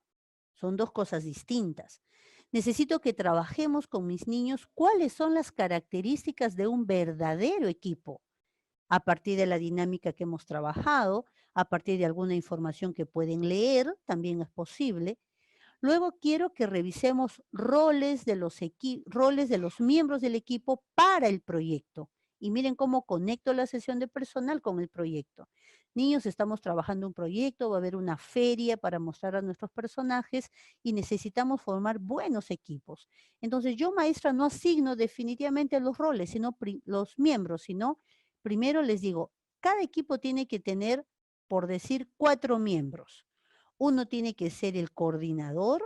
son dos cosas distintas. Necesito que trabajemos con mis niños cuáles son las características de un verdadero equipo a partir de la dinámica que hemos trabajado, a partir de alguna información que pueden leer, también es posible. Luego quiero que revisemos roles de los miembros del equipo para el proyecto. Y miren cómo conecto la sesión de personal con el proyecto. Niños, estamos trabajando un proyecto, va a haber una feria para mostrar a nuestros personajes y necesitamos formar buenos equipos. Entonces yo, maestra, no asigno definitivamente los roles, sino los miembros, sino primero les digo, cada equipo tiene que tener, por decir, 4 miembros. Uno tiene que ser el coordinador,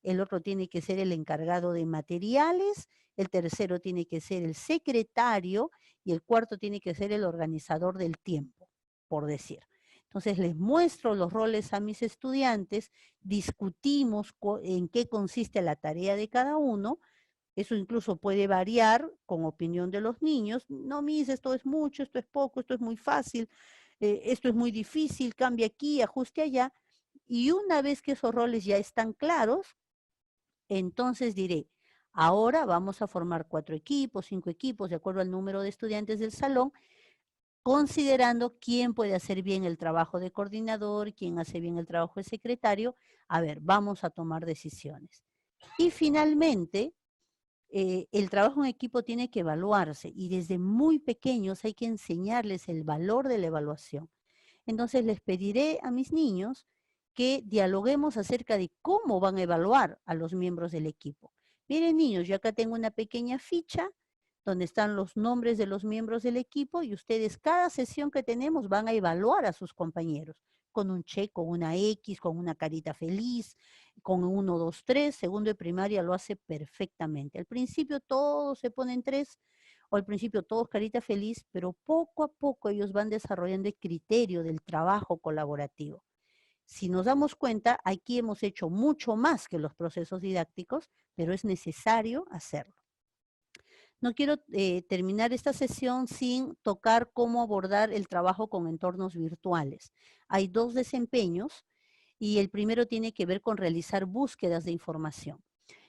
el otro tiene que ser el encargado de materiales, el tercero tiene que ser el secretario y el cuarto tiene que ser el organizador del tiempo, por decir. Entonces les muestro los roles a mis estudiantes, discutimos en qué consiste la tarea de cada uno. Eso incluso puede variar con opinión de los niños. No, mis, esto es mucho, esto es poco, esto es muy fácil, esto es muy difícil, cambia aquí, ajuste allá. Y una vez que esos roles ya están claros, entonces diré, ahora vamos a formar 4 equipos, 5 equipos, de acuerdo al número de estudiantes del salón, considerando quién puede hacer bien el trabajo de coordinador, quién hace bien el trabajo de secretario. A ver, vamos a tomar decisiones. Y finalmente, el trabajo en equipo tiene que evaluarse y desde muy pequeños hay que enseñarles el valor de la evaluación. Entonces les pediré a mis niños que dialoguemos acerca de cómo van a evaluar a los miembros del equipo. Miren, niños, yo acá tengo una pequeña ficha donde están los nombres de los miembros del equipo y ustedes cada sesión que tenemos van a evaluar a sus compañeros con un check, con una X, con una carita feliz, con 1, 2, 3, segundo de primaria lo hace perfectamente. Al principio todos se ponen 3, o al principio todos carita feliz, pero poco a poco ellos van desarrollando el criterio del trabajo colaborativo. Si nos damos cuenta, aquí hemos hecho mucho más que los procesos didácticos, pero es necesario hacerlo. No quiero terminar esta sesión sin tocar cómo abordar el trabajo con entornos virtuales. Hay 2 desempeños y el primero tiene que ver con realizar búsquedas de información.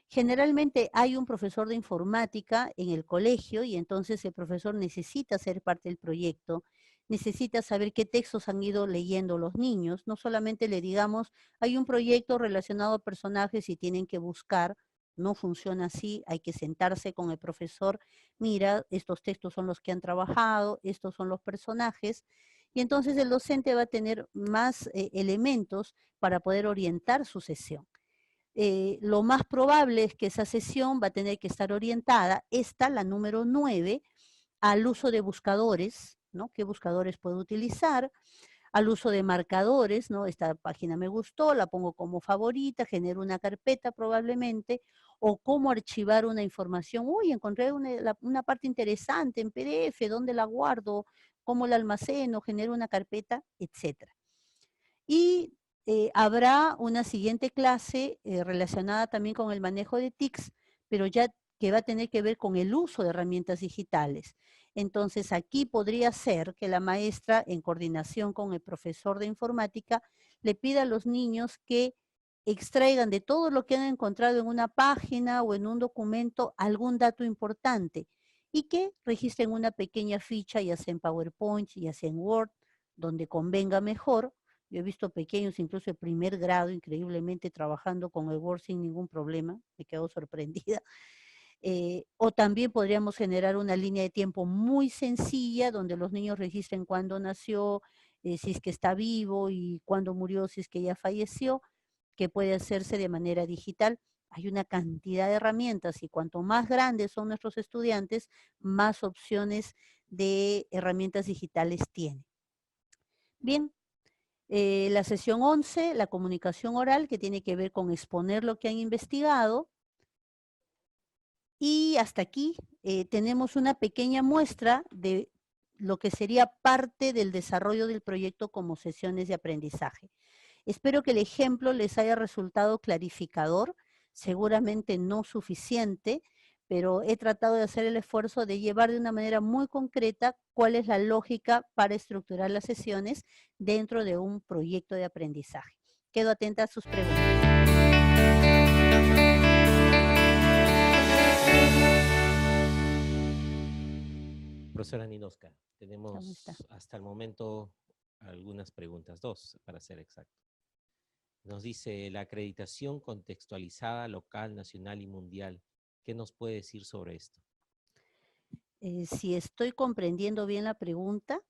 Generalmente hay un profesor de informática en el colegio y entonces el profesor necesita ser parte del proyecto, necesita saber qué textos han ido leyendo los niños, no solamente le digamos, hay un proyecto relacionado a personajes y tienen que buscar, no funciona así, hay que sentarse con el profesor, mira, estos textos son los que han trabajado, estos son los personajes, y entonces el docente va a tener más elementos para poder orientar su sesión. Lo más probable es que esa sesión va a tener que estar orientada, esta, la número 9, al uso de buscadores, ¿no? ¿Qué buscadores puedo utilizar? Al uso de marcadores, ¿no? Esta página me gustó, la pongo como favorita, genero una carpeta probablemente, o cómo archivar una información. Uy, encontré una parte interesante en PDF, ¿dónde la guardo? ¿Cómo la almaceno? Genero una carpeta, etcétera. Y habrá una siguiente clase relacionada también con el manejo de TICs, pero ya que va a tener que ver con el uso de herramientas digitales. Entonces, aquí podría ser que la maestra, en coordinación con el profesor de informática, le pida a los niños que extraigan de todo lo que han encontrado en una página o en un documento algún dato importante y que registren una pequeña ficha, ya sea en PowerPoint, ya sea en Word, donde convenga mejor. Yo he visto pequeños, incluso de primer grado, increíblemente trabajando con el Word sin ningún problema. Me quedo sorprendida. O también podríamos generar una línea de tiempo muy sencilla donde los niños registren cuándo nació, si es que está vivo y cuándo murió, si es que ya falleció, que puede hacerse de manera digital. Hay una cantidad de herramientas y cuanto más grandes son nuestros estudiantes, más opciones de herramientas digitales tienen. Bien, la sesión 11, la comunicación oral, que tiene que ver con exponer lo que han investigado. Y hasta aquí tenemos una pequeña muestra de lo que sería parte del desarrollo del proyecto como sesiones de aprendizaje. Espero que el ejemplo les haya resultado clarificador, seguramente no suficiente, pero he tratado de hacer el esfuerzo de llevar de una manera muy concreta cuál es la lógica para estructurar las sesiones dentro de un proyecto de aprendizaje. Quedo atenta a sus preguntas. Profesora Ninoska, ¿Cómo está? tenemos hasta el momento algunas preguntas, 2 para ser exacto. Nos dice la acreditación contextualizada local, nacional y mundial. ¿Qué nos puede decir sobre esto? Si estoy comprendiendo bien la pregunta,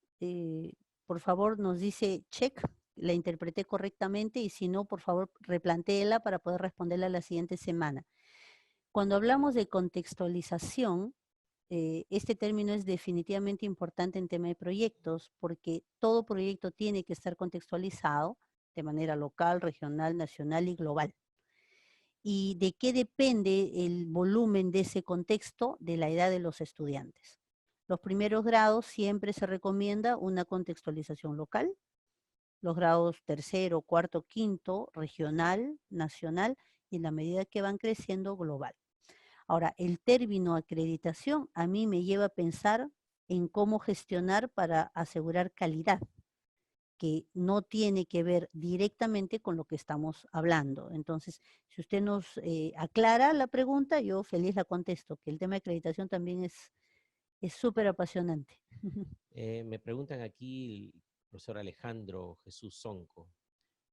por favor nos dice check, la interpreté correctamente y si no, por favor replantéela para poder responderla la siguiente semana. Cuando hablamos de contextualización, este término es definitivamente importante en tema de proyectos porque todo proyecto tiene que estar contextualizado de manera local, regional, nacional y global. ¿Y de qué depende el volumen de ese contexto? De la edad de los estudiantes. Los primeros grados siempre se recomienda una contextualización local, los grados tercero, cuarto, quinto, regional, nacional y en la medida que van creciendo, global. Ahora, el término acreditación a mí me lleva a pensar en cómo gestionar para asegurar calidad, que no tiene que ver directamente con lo que estamos hablando. Entonces, si usted nos aclara la pregunta, yo feliz la contesto, que el tema de acreditación también es súper apasionante. Me preguntan aquí el profesor Alejandro Jesús Sonco.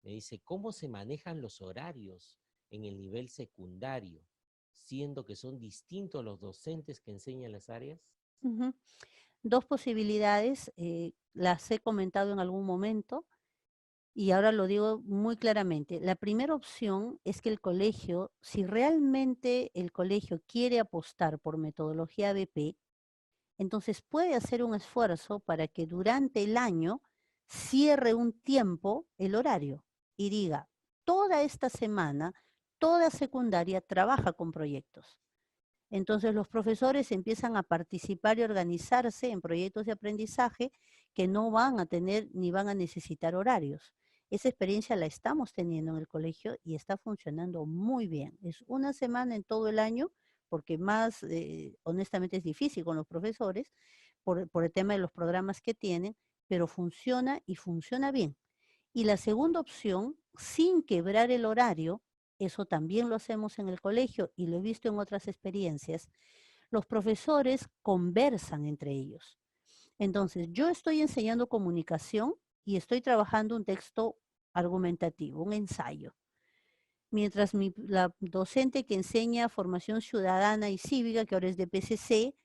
Me dice, ¿cómo se manejan los horarios en el nivel secundario, siendo que son distintos los docentes que enseñan las áreas? Ujú. Dos posibilidades, las he comentado en algún momento. Y ahora lo digo muy claramente. La primera opción es que el colegio, si realmente el colegio quiere apostar por metodología ABP, entonces puede hacer un esfuerzo para que durante el año cierre un tiempo el horario y diga, toda esta semana, toda secundaria trabaja con proyectos. Entonces los profesores empiezan a participar y organizarse en proyectos de aprendizaje que no van a tener ni van a necesitar horarios. Esa experiencia la estamos teniendo en el colegio y está funcionando muy bien. Es una semana en todo el año, porque más, honestamente, es difícil con los profesores por el tema de los programas que tienen, pero funciona y funciona bien. Y la segunda opción, sin quebrar el horario, eso también lo hacemos en el colegio y lo he visto en otras experiencias, los profesores conversan entre ellos. Entonces, yo estoy enseñando comunicación y estoy trabajando un texto argumentativo, un ensayo. Mientras la docente que enseña formación ciudadana y cívica, que ahora es de PCC,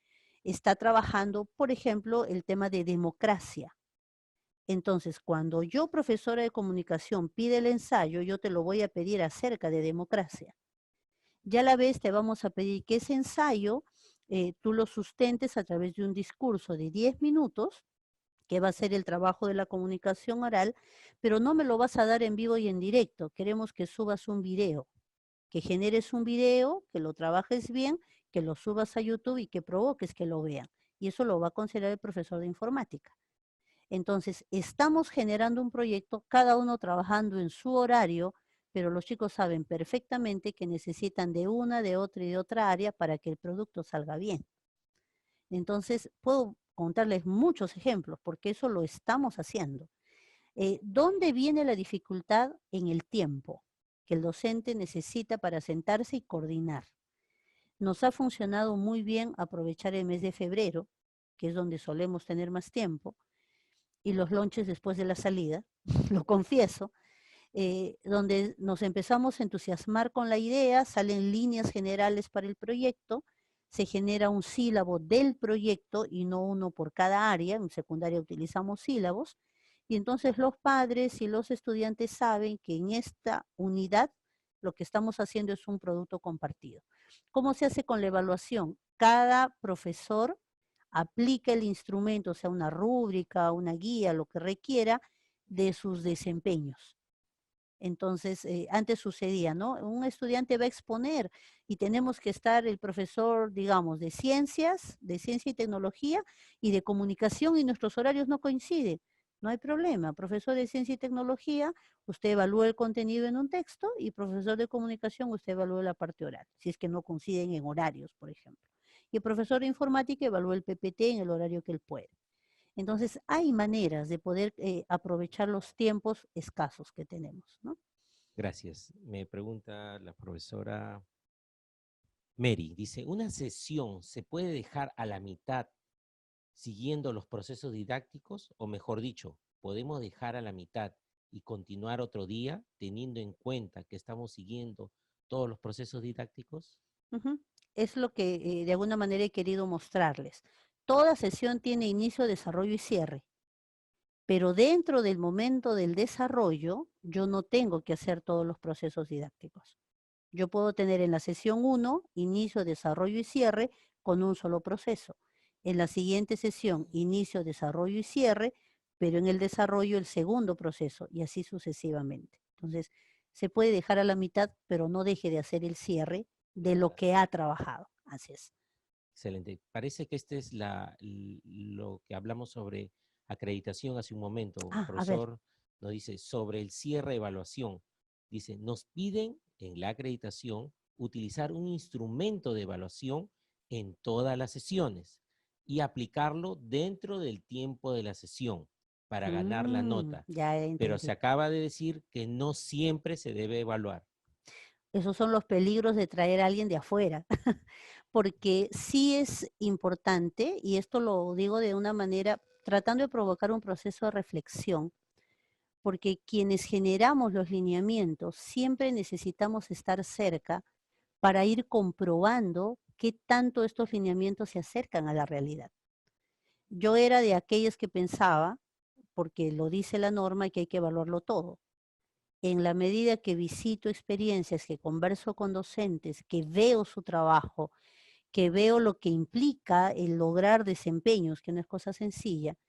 está trabajando, por ejemplo, el tema de democracia. Entonces, cuando yo, profesora de comunicación, pide el ensayo, yo te lo voy a pedir acerca de democracia. Ya a la vez te vamos a pedir que ese ensayo tú lo sustentes a través de un discurso de 10 minutos, que va a ser el trabajo de la comunicación oral, pero no me lo vas a dar en vivo y en directo. Queremos que subas un video, que generes un video, que lo trabajes bien, que lo subas a YouTube y que provoques que lo vean. Y eso lo va a considerar el profesor de informática. Entonces, estamos generando un proyecto, cada uno trabajando en su horario, pero los chicos saben perfectamente que necesitan de una, de otra y de otra área para que el producto salga bien. Entonces, puedo contarles muchos ejemplos, porque eso lo estamos haciendo. ¿Dónde viene la dificultad? En el tiempo que el docente necesita para sentarse y coordinar. Nos ha funcionado muy bien aprovechar el mes de febrero, que es donde solemos tener más tiempo, y los lonches después de la salida, lo confieso, donde nos empezamos a entusiasmar con la idea, salen líneas generales para el proyecto, se genera un sílabo del proyecto y no uno por cada área, en secundaria utilizamos sílabos, y entonces los padres y los estudiantes saben que en esta unidad lo que estamos haciendo es un producto compartido. ¿Cómo se hace con la evaluación? Cada profesor aplica el instrumento, o sea, una rúbrica, una guía, lo que requiera, de sus desempeños. Entonces, antes sucedía, ¿no? Un estudiante va a exponer y tenemos que estar el profesor, digamos, de ciencia y tecnología y de comunicación y nuestros horarios no coinciden. No hay problema. Profesor de ciencia y tecnología, usted evalúa el contenido en un texto y profesor de comunicación, usted evalúa la parte oral, si es que no coinciden en horarios, por ejemplo. Y el profesor de informática evalúa el PPT en el horario que él puede. Entonces, hay maneras de poder aprovechar los tiempos escasos que tenemos, ¿no? Gracias. Me pregunta la profesora Mary. Dice, ¿una sesión se puede dejar a la mitad siguiendo los procesos didácticos? O mejor dicho, ¿podemos dejar a la mitad y continuar otro día teniendo en cuenta que estamos siguiendo todos los procesos didácticos? Ujú. Es lo que de alguna manera he querido mostrarles. Toda sesión tiene inicio, desarrollo y cierre, pero dentro del momento del desarrollo yo no tengo que hacer todos los procesos didácticos. Yo puedo tener en la sesión 1 inicio, desarrollo y cierre con un solo proceso. En la siguiente sesión, inicio, desarrollo y cierre, pero en el desarrollo el segundo proceso y así sucesivamente. Entonces, se puede dejar a la mitad, pero no deje de hacer el cierre de lo que ha trabajado. Así es. Excelente. Parece que este es lo que hablamos sobre acreditación hace un momento. El Ah, a ver. profesor nos dice sobre el cierre de evaluación. Dice, nos piden en la acreditación utilizar un instrumento de evaluación en todas las sesiones y aplicarlo dentro del tiempo de la sesión para ganar la nota. Ya Pero se entendí. acaba de decir que no siempre se debe evaluar. Esos son los peligros de traer a alguien de afuera, porque sí es importante, y esto lo digo de una manera tratando de provocar un proceso de reflexión, porque quienes generamos los lineamientos siempre necesitamos estar cerca para ir comprobando qué tanto estos lineamientos se acercan a la realidad. Yo era de aquellos que pensaba, porque lo dice la norma y que hay que evaluarlo todo. En la medida que visito experiencias, que converso con docentes, que veo su trabajo, que veo lo que implica el lograr desempeños, que no es cosa sencilla,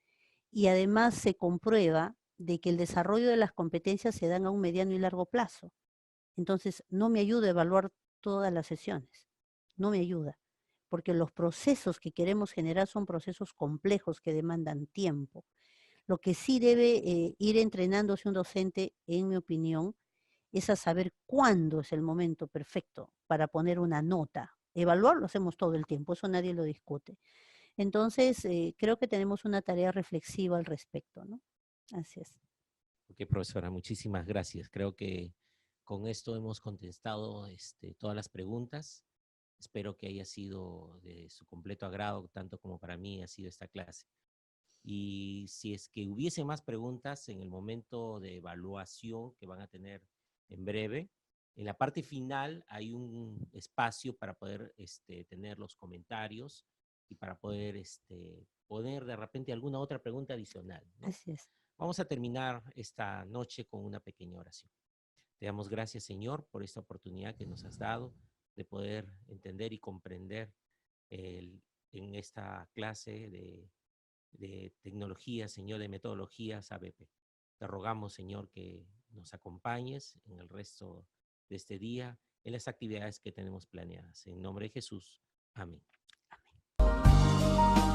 y además se comprueba de que el desarrollo de las competencias se dan a un mediano y largo plazo. Entonces, no me ayuda a evaluar todas las sesiones, no me ayuda, porque los procesos que queremos generar son procesos complejos que demandan tiempo. Lo que sí debe ir entrenándose un docente, en mi opinión, es a saber cuándo es el momento perfecto para poner una nota. Evaluar lo hacemos todo el tiempo, eso nadie lo discute. Entonces, creo que tenemos una tarea reflexiva al respecto, ¿no? Así es. Ok, profesora, muchísimas gracias. Creo que con esto hemos contestado todas las preguntas. Espero que haya sido de su completo agrado, tanto como para mí ha sido esta clase. Y si es que hubiese más preguntas en el momento de evaluación que van a tener en breve, en la parte final hay un espacio para poder tener los comentarios y para poder poner de repente alguna otra pregunta adicional, ¿no? Así es. Vamos a terminar esta noche con una pequeña oración. Te damos gracias, Señor, por esta oportunidad que nos has dado de poder entender y comprender en esta clase de tecnología, Señor, de metodologías ABP. Te rogamos, Señor, que nos acompañes en el resto de este día, en las actividades que tenemos planeadas. En nombre de Jesús. Amén. Amén.